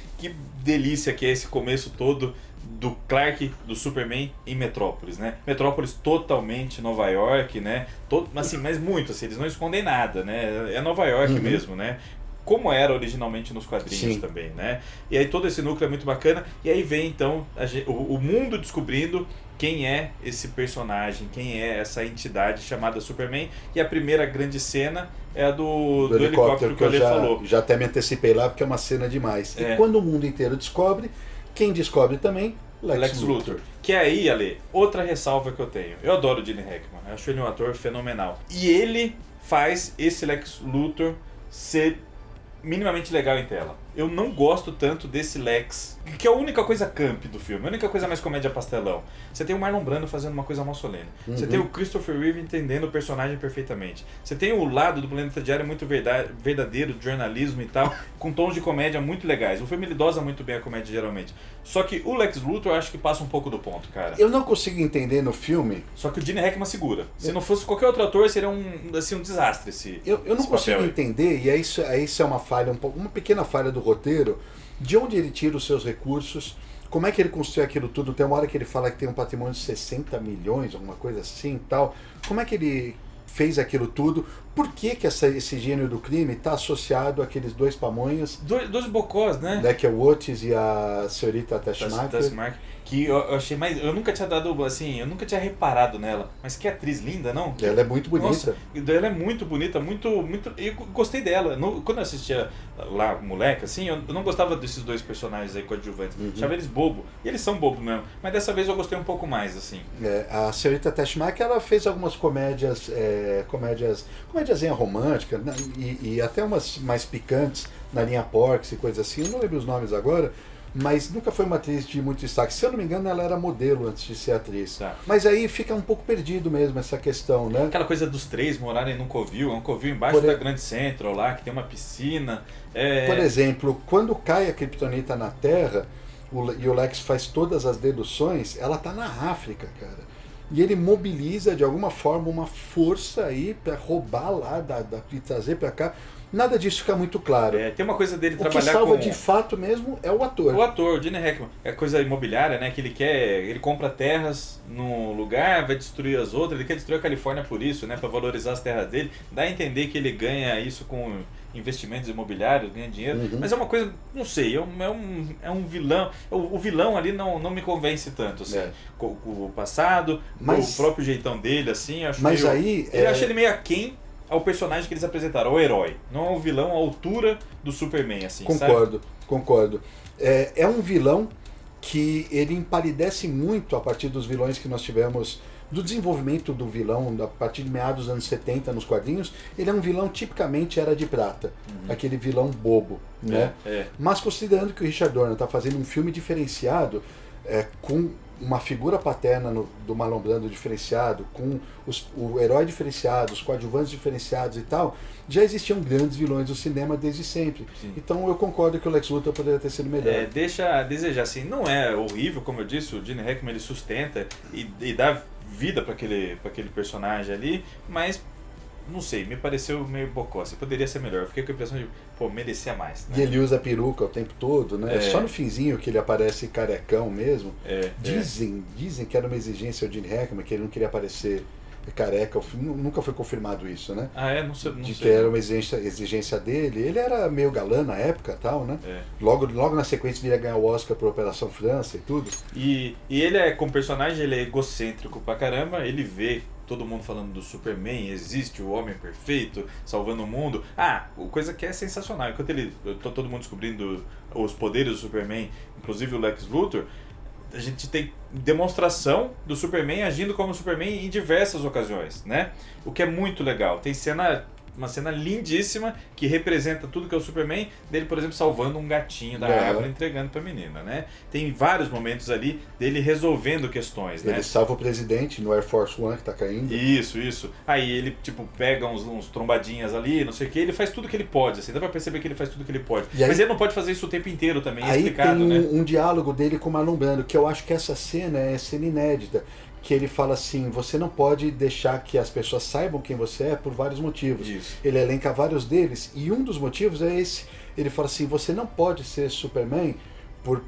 delícia que é esse começo todo do Clark, do Superman em Metrópolis, né? Metrópolis totalmente Nova York, né? Assim, mas muito, assim, eles não escondem nada, né? É Nova York mesmo, né? Como era originalmente nos quadrinhos também, né? E aí todo esse núcleo é muito bacana. E aí vem então o mundo descobrindo quem é esse personagem, quem é essa entidade chamada Superman. E a primeira grande cena é a do helicóptero que o Ale falou.
Já até me antecipei lá porque é uma cena demais.
É.
E quando o mundo inteiro descobre, quem descobre também? Lex Luthor.
Que aí, Ale, outra ressalva que eu tenho. Eu adoro o Gene Hackman, eu acho ele um ator fenomenal. E ele faz esse Lex Luthor ser minimamente legal em tela. Eu não gosto tanto desse Lex, que é a única coisa camp do filme, a única coisa mais comédia pastelão. Você tem o Marlon Brando fazendo uma coisa mal solene. Você tem o Christopher Reeve entendendo o personagem perfeitamente. Você tem o lado do Planeta Diário muito verdadeiro, de jornalismo e tal, com tons de comédia muito legais. O filme ele dosa muito bem a comédia geralmente. Só que o Lex Luthor eu acho que passa um pouco do ponto, cara.
Eu não consigo entender no filme.
Só que o Gene Hackman segura. Se não fosse qualquer outro ator, seria um desastre esse
Eu não consigo entender, e isso é uma falha, uma pequena falha do roteiro, de onde ele tira os seus recursos, como é que ele construiu aquilo tudo. Tem uma hora que ele fala que tem um patrimônio de 60 milhões, alguma coisa assim e tal. Como é que ele fez aquilo tudo? Por que esse gênio do crime está associado àqueles 2 pamonhas?
Dois bocós, né?
Que é o Otis e a senhorita Tashmaker.
Que eu achei mais... Eu nunca tinha dado, assim, eu nunca tinha reparado nela. Mas que atriz linda, não?
Ela é muito bonita.
Nossa, ela é muito bonita, muito... Eu gostei dela. Quando eu assistia lá, moleque, assim, eu não gostava desses 2 personagens aí coadjuvantes. Achava eles bobo. E eles são bobos mesmo. Mas dessa vez eu gostei um pouco mais, assim.
A senhorita Tashmaker, ela fez algumas comédiazinha romântica, né? E até umas mais picantes na linha Porks e coisa assim. Eu não lembro os nomes agora. Mas nunca foi uma atriz de muito destaque. Se eu não me engano, ela era modelo antes de ser atriz.
Tá.
Mas aí fica um pouco perdido mesmo essa questão, né?
Aquela coisa dos 3 morarem num covil. É um covil embaixo da Grand Central lá, que tem uma piscina.
Por exemplo, quando cai a Kryptonita na Terra, e o Lex faz todas as deduções, ela tá na África, cara. E ele mobiliza de alguma forma uma força aí para roubar lá e trazer para cá. Nada disso fica muito claro.
Tem uma coisa dele trabalhar com...
O que salva de fato mesmo é o ator.
O ator, o Gene Hackman. É coisa imobiliária, né? Que ele compra terras num lugar, vai destruir as outras. Ele quer destruir a Califórnia por isso, né? Para valorizar as terras dele. Dá a entender que ele ganha isso com investimentos imobiliários, ganha dinheiro. Mas é uma coisa, não sei, é um vilão. O vilão ali não me convence tanto, assim. Com o passado, o próprio jeitão dele, assim. Acho eu acho ele meio aquém ao personagem que eles apresentaram, ao herói, não ao vilão à altura do Superman, assim,
Concordo. É um vilão que ele empalidece muito a partir dos vilões que nós tivemos, do desenvolvimento do vilão a partir de meados dos anos 70 nos quadrinhos. Ele é um vilão tipicamente Era de Prata, aquele vilão bobo, né? Mas considerando que o Richard Donner está fazendo um filme diferenciado, com uma figura paterna do Marlon Brando diferenciado, com o herói diferenciado, os coadjuvantes diferenciados e tal, já existiam grandes vilões do cinema desde sempre. Sim. Então eu concordo que o Lex Luthor poderia ter sido melhor.
Deixa a desejar, assim, não é horrível, como eu disse, o Gene Hackman ele sustenta e dá vida para aquele personagem ali, mas não sei, me pareceu meio bocó, assim, poderia ser melhor. Eu fiquei com a impressão de, merecia mais. Né?
E ele usa peruca o tempo todo, né? Só no finzinho que ele aparece carecão mesmo. Dizem que era uma exigência ao Gene Hackman, que ele não queria aparecer careca. Nunca foi confirmado isso, né?
Ah, é? Não sei.
De que era uma exigência dele. Ele era meio galã na época e tal, né?
É.
Logo na sequência viria ganhar o Oscar por Operação França e tudo.
E ele como personagem, ele é egocêntrico pra caramba, ele vê todo mundo falando do Superman, existe o homem perfeito, salvando o mundo. Coisa que é sensacional, enquanto todo mundo descobrindo os poderes do Superman, inclusive o Lex Luthor, a gente tem demonstração do Superman agindo como Superman em diversas ocasiões, né? O que é muito legal. Tem uma cena lindíssima que representa tudo que é o Superman, dele, por exemplo, salvando um gatinho da árvore, entregando pra menina, né? Tem vários momentos ali dele resolvendo questões, né?
Ele salva o presidente no Air Force One que tá caindo.
Isso. Aí ele, pega uns trombadinhas ali, não sei o que, ele faz tudo que ele pode, assim, dá pra perceber que ele faz tudo que ele pode. Mas ele não pode fazer isso o tempo inteiro também, é explicado,
tem
né?
um diálogo dele com o Marlon Brando, que eu acho que essa cena é cena inédita. Que ele fala assim, você não pode deixar que as pessoas saibam quem você é por vários motivos.
Isso.
Ele elenca vários deles, e um dos motivos é esse. Ele fala assim, você não pode ser Superman por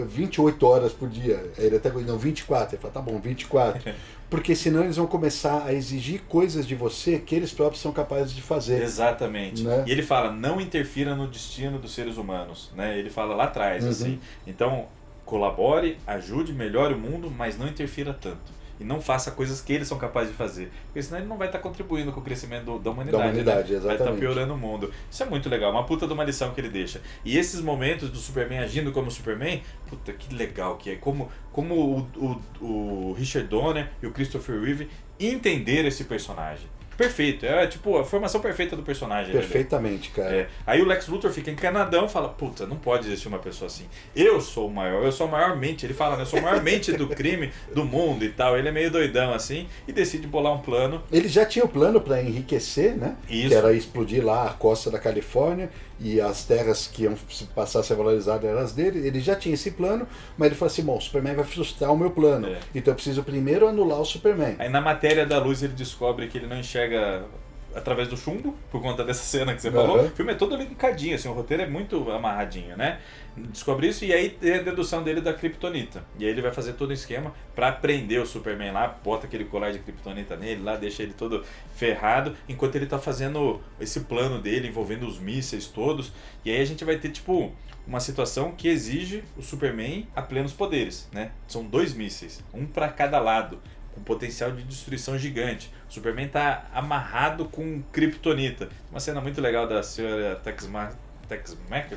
28 horas por dia. Ele até não, 24. Ele fala, tá bom, 24. Porque senão eles vão começar a exigir coisas de você que eles próprios são capazes de fazer.
Exatamente.
Né?
E ele fala, não interfira no destino dos seres humanos, né? Ele fala lá atrás, assim. Então, colabore, ajude, melhore o mundo, mas não interfira tanto. E não faça coisas que eles são capazes de fazer. Porque senão ele não vai estar contribuindo com o crescimento da humanidade. Né?
Exatamente.
Vai estar piorando o mundo. Isso é muito legal, uma puta de uma lição que ele deixa. E esses momentos do Superman agindo como Superman, puta, que legal que é. Como o Richard Donner e o Christopher Reeve entenderam esse personagem. Perfeito, é tipo a formação perfeita do personagem.
Perfeitamente, cara.
Aí o Lex Luthor fica encanadão e fala, puta, não pode existir uma pessoa assim. Eu sou a maior mente, ele fala, né? Eu sou a maior mente do crime do mundo e tal. Ele é meio doidão assim e decide bolar um plano.
Ele já tinha o plano para enriquecer, né?
Isso.
Que era explodir lá a costa da Califórnia e as terras que iam passar a ser valorizadas eram as dele. Ele já tinha esse plano, mas ele falou assim, bom, o Superman vai frustrar o meu plano. Então eu preciso primeiro anular o Superman.
Aí na matéria da luz ele descobre que ele não enxerga através do chumbo, por conta dessa cena que você falou. O filme é todo linkadinho, assim, o roteiro é muito amarradinho, né? Descobre isso e aí tem a dedução dele da Kryptonita. E aí ele vai fazer todo o esquema pra prender o Superman lá, bota aquele colar de Kryptonita nele lá, deixa ele todo ferrado, enquanto ele tá fazendo esse plano dele, envolvendo os mísseis todos. E aí a gente vai ter, uma situação que exige o Superman a plenos poderes, né? São 2 mísseis, um pra cada lado, com potencial de destruição gigante. O Superman tá amarrado com Kryptonita. Uma cena muito legal da senhora Taskmaster,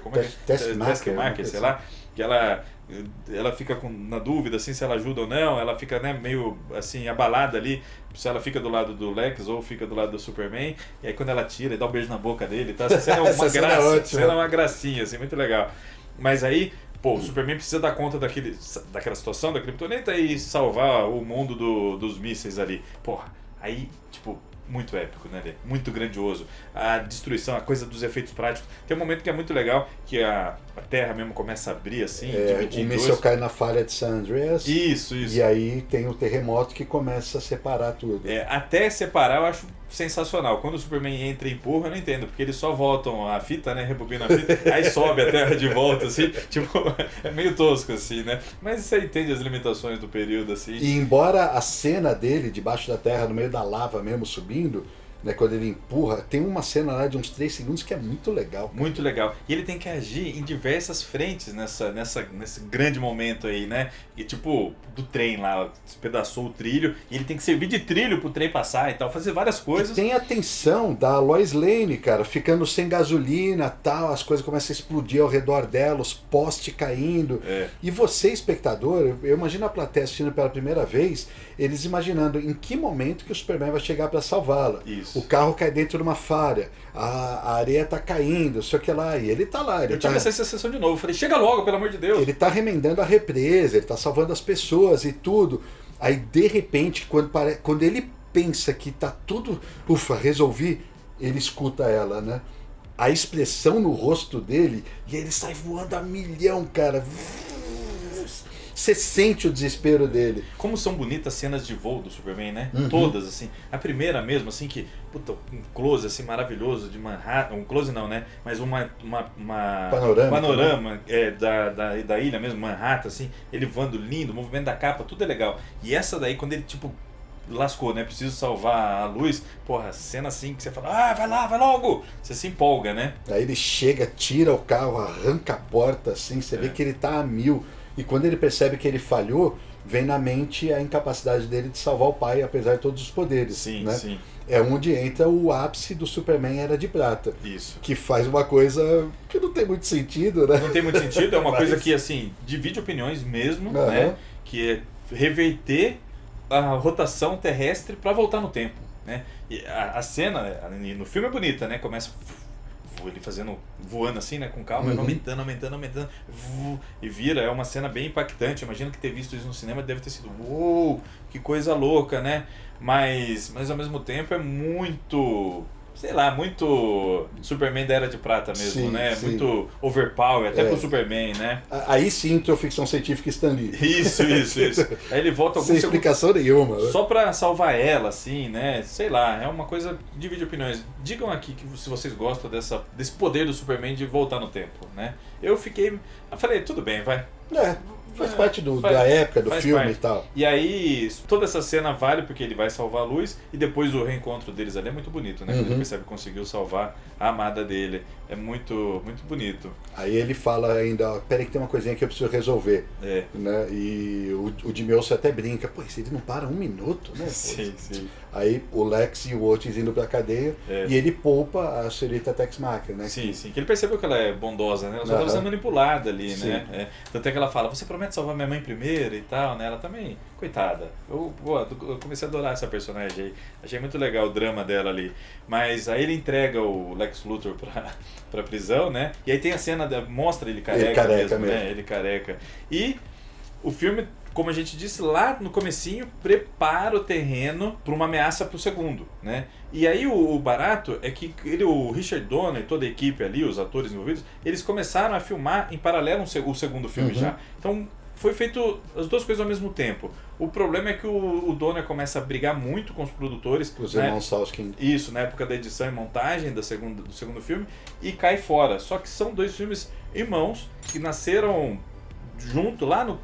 como é que é? Taskmaster, sei lá, que ela fica na dúvida assim, se ela ajuda ou não, ela fica, né, meio assim abalada ali, se ela fica do lado do Lex ou fica do lado do Superman, e aí quando ela tira e dá um beijo na boca dele, tá? Essa cena é uma graça, cena é uma gracinha, assim, muito legal. Mas aí, o Superman precisa dar conta daquela situação da Kryptonita e salvar o mundo dos mísseis ali. Porra, aí, muito épico, né? Muito grandioso. A destruição, a coisa dos efeitos práticos. Tem um momento que é muito legal, que a Terra mesmo começa a abrir assim, dividir
o
em
míssil
dois.
cai na falha de San Andreas.
Isso.
E aí tem o terremoto que começa a separar tudo.
Até separar eu acho sensacional. Quando o Superman entra e empurra, eu não entendo, porque eles só voltam a fita, né? Rebobinam a fita, aí sobe a Terra de volta, assim. É meio tosco, assim, né? Mas você entende as limitações do período, assim.
E embora a cena dele debaixo da Terra, no meio da lava mesmo, subindo, né, quando ele empurra, tem uma cena lá de uns 3 segundos que é muito legal. Cara.
Muito legal. E ele tem que agir em diversas frentes nesse grande momento aí, né? E do trem lá, despedaçou o trilho, e ele tem que servir de trilho pro trem passar e tal, fazer várias coisas.
E tem a tensão da Lois Lane, cara, ficando sem gasolina tal, as coisas começam a explodir ao redor dela, os postes caindo. E você, espectador, eu imagino a plateia assistindo pela primeira vez, eles imaginando em que momento que o Superman vai chegar para salvá-la.
Isso.
O carro cai dentro de uma falha, a areia tá caindo, sei o que lá, e ele tá lá.
Eu tive essa sensação de novo, eu falei, chega logo, pelo amor de Deus.
Ele tá remendando a represa, ele tá salvando as pessoas e tudo. Aí, de repente, quando ele pensa que tá tudo, ufa, resolvi, ele escuta ela, né? A expressão no rosto dele, e aí ele sai voando a milhão, cara. Você sente o desespero dele.
Como são bonitas cenas de voo do Superman, né? Todas, assim. A primeira mesmo, assim, que, um close, assim, maravilhoso de Manhattan. Um close não, né? Mas uma panorama da ilha mesmo, Manhattan, assim. Ele voando lindo, o movimento da capa, tudo é legal. E essa daí, quando ele, lascou, né? Preciso salvar a luz. Porra, cena assim que você fala, vai lá, vai logo! Você se empolga, né?
Aí ele chega, tira o carro, arranca a porta, assim, você vê que ele tá a mil. E quando ele percebe que ele falhou, vem na mente a incapacidade dele de salvar o pai, apesar de todos os poderes.
Sim,
né?
sim.
É onde entra o ápice do Superman Era de Prata.
Isso.
Que faz uma coisa que não tem muito sentido, né?
Não tem muito sentido, é uma coisa que, assim, divide opiniões mesmo, né? Que é reverter a rotação terrestre para voltar no tempo, né? E a cena no filme é bonita, né? Começa ele voando assim, né? Com calma, aumentando, e vira, é uma cena bem impactante. Imagino que ter visto isso no cinema deve ter sido, uou, que coisa louca, né? Mas ao mesmo tempo é muito, sei lá, muito Superman da Era de Prata mesmo,
sim,
né?
Sim.
Muito overpower, até pro Superman, né?
Aí sim entrou ficção científica Stan Lee.
Isso. Aí ele volta
sem explicação nenhuma.
Só pra salvar ela, assim, né? Sei lá, é uma coisa, divide opiniões. Digam aqui se vocês gostam desse poder do Superman de voltar no tempo, né? Eu falei, tudo bem, vai.
Faz parte da época do filme
parte.
E tal.
E aí, toda essa cena vale porque ele vai salvar a luz e depois o reencontro deles ali é muito bonito, né? Quando ele percebe que conseguiu salvar a amada dele. É muito, muito bonito.
Aí ele fala ainda, peraí que tem uma coisinha que eu preciso resolver. Né? E o Jimmy Olsen até brinca, pô, se ele não para um minuto, né?
Sim.
Aí o Lex e o Otis indo pra cadeia e ele poupa a senhorita Tex Macher, né?
Sim. Que ele percebeu que ela é bondosa, né? Ela só estava sendo manipulada ali, né? Tanto é que ela fala, você promete salvar minha mãe primeiro e tal, né? Ela também, coitada. Eu comecei a adorar essa personagem aí. Achei muito legal o drama dela ali. Mas aí ele entrega o Lex Luthor pra prisão, né? E aí tem a cena, mostra ele careca, mesmo, né? Ele careca. E o filme, como a gente disse lá no comecinho, prepara o terreno para uma ameaça pro segundo, né? E aí o barato é que o Richard Donner e toda a equipe ali, os atores envolvidos, eles começaram a filmar em paralelo o segundo filme já. Então foi feito as duas coisas ao mesmo tempo. O problema é que o Donner começa a brigar muito com os produtores.
Os irmãos Salkind.
Isso, na época da edição e montagem do segundo filme, e cai fora. Só que são dois filmes irmãos que nasceram junto lá no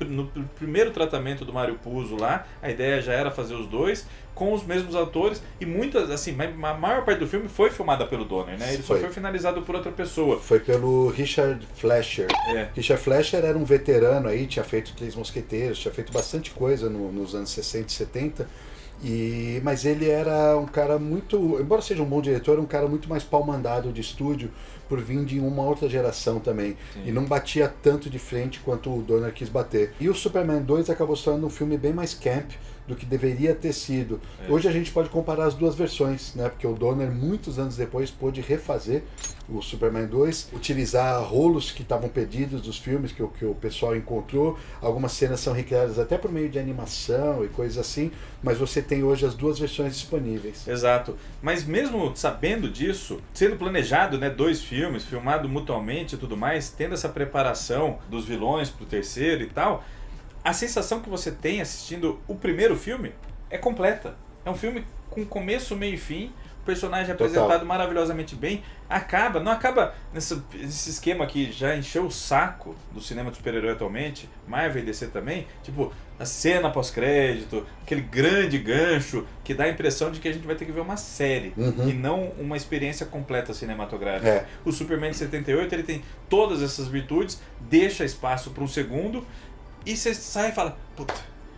primeiro tratamento do Mário Puzo lá. A ideia já era fazer os dois com os mesmos atores e muitas, assim, a maior parte do filme foi filmada pelo Donner, né? Ele só foi finalizado por outra pessoa.
Foi pelo Richard Fleischer. Richard Fleischer era um veterano aí, tinha feito Três Mosqueteiros, tinha feito bastante coisa nos anos 60 e 70. Mas ele era um cara muito, embora seja um bom diretor, um cara muito mais pau-mandado de estúdio, por vir de uma outra geração também. Sim. E não batia tanto de frente quanto o Donner quis bater. E o Superman 2 acabou se tornando um filme bem mais camp do que deveria ter sido. Hoje a gente pode comparar as duas versões, né? Porque o Donner, muitos anos depois, pôde refazer o Superman 2, utilizar rolos que estavam perdidos dos filmes que o pessoal encontrou. Algumas cenas são recriadas até por meio de animação e coisas assim, mas você tem hoje as duas versões disponíveis.
Exato. Mas mesmo sabendo disso, sendo planejado, né, 2 filmes, filmado mutuamente e tudo mais, tendo essa preparação dos vilões pro terceiro e tal, a sensação que você tem assistindo o primeiro filme é completa. É um filme com começo, meio e fim, o personagem apresentado maravilhosamente bem. Não acaba nesse esquema que já encheu o saco do cinema de super-herói atualmente, Marvel e DC também, tipo, a cena pós-crédito, aquele grande gancho que dá a impressão de que a gente vai ter que ver uma série e não uma experiência completa cinematográfica. O Superman de 78, ele tem todas essas virtudes, deixa espaço para um segundo, e você sai e fala, puta,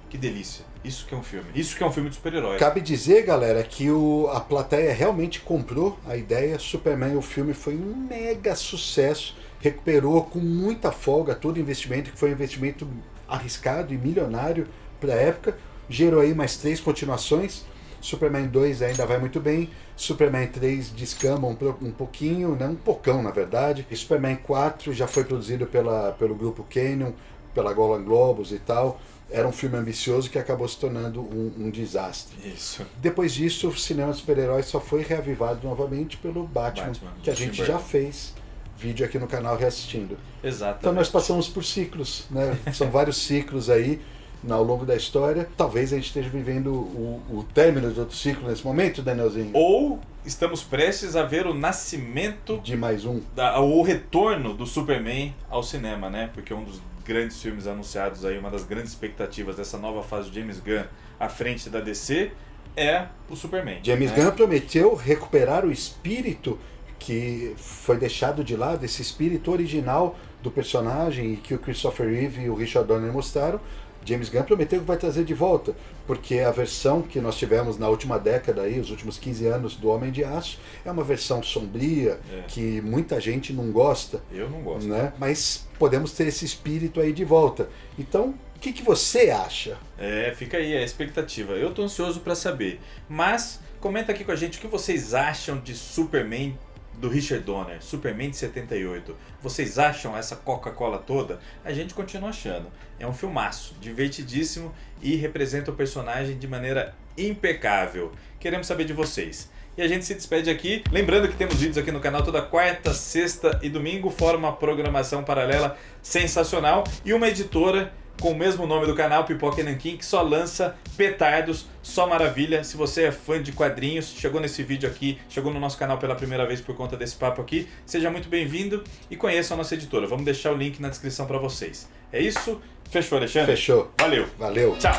que delícia, isso que é um filme, isso que é um filme de super-herói.
Cabe dizer, galera, que a plateia realmente comprou a ideia. Superman, o filme foi um mega sucesso, recuperou com muita folga todo o investimento, que foi um investimento arriscado e milionário para a época, gerou aí mais 3 continuações. Superman 2 ainda vai muito bem, Superman 3 descamba um pouquinho, né? Um pocão na verdade, e Superman 4 já foi produzido pelo grupo Canyon, pela Golan Globus e tal. Era um filme ambicioso que acabou se tornando um desastre.
Isso.
Depois disso, o cinema de super-heróis só foi reavivado novamente pelo Batman que a gente já fez vídeo aqui no canal reassistindo.
Exatamente.
Então nós passamos por ciclos, né? São vários ciclos aí ao longo da história. Talvez a gente esteja vivendo o término de outro ciclo nesse momento, Danielzinho.
Ou estamos prestes a ver o nascimento
de mais um.
O retorno do Superman ao cinema, né? Porque um dos grandes filmes anunciados aí, uma das grandes expectativas dessa nova fase de James Gunn à frente da DC, é o Superman.
James Gunn prometeu recuperar o espírito que foi deixado de lado, esse espírito original do personagem e que o Christopher Reeve e o Richard Donner mostraram. James Gunn prometeu que vai trazer de volta, porque a versão que nós tivemos na última década, aí, os últimos 15 anos do Homem de Aço, é uma versão sombria, que muita gente não gosta.
Eu não gosto.
Né? Mas podemos ter esse espírito aí de volta. Então, o que você acha?
Fica aí a expectativa. Eu tô ansioso para saber. Mas comenta aqui com a gente o que vocês acham de Superman do Richard Donner, Superman de 78. Vocês acham essa Coca-Cola toda? A gente continua achando. É um filmaço, divertidíssimo e representa o personagem de maneira impecável. Queremos saber de vocês. E a gente se despede aqui. Lembrando que temos vídeos aqui no canal toda quarta, sexta e domingo. Fora uma programação paralela sensacional. E uma editora com o mesmo nome do canal, Pipoca e Nanquim, que só lança petardos, só maravilha. Se você é fã de quadrinhos, chegou nesse vídeo aqui, chegou no nosso canal pela primeira vez por conta desse papo aqui, seja muito bem-vindo e conheça a nossa editora. Vamos deixar o link na descrição para vocês. É isso? Fechou, Alexandre?
Fechou.
Valeu.
Valeu.
Tchau.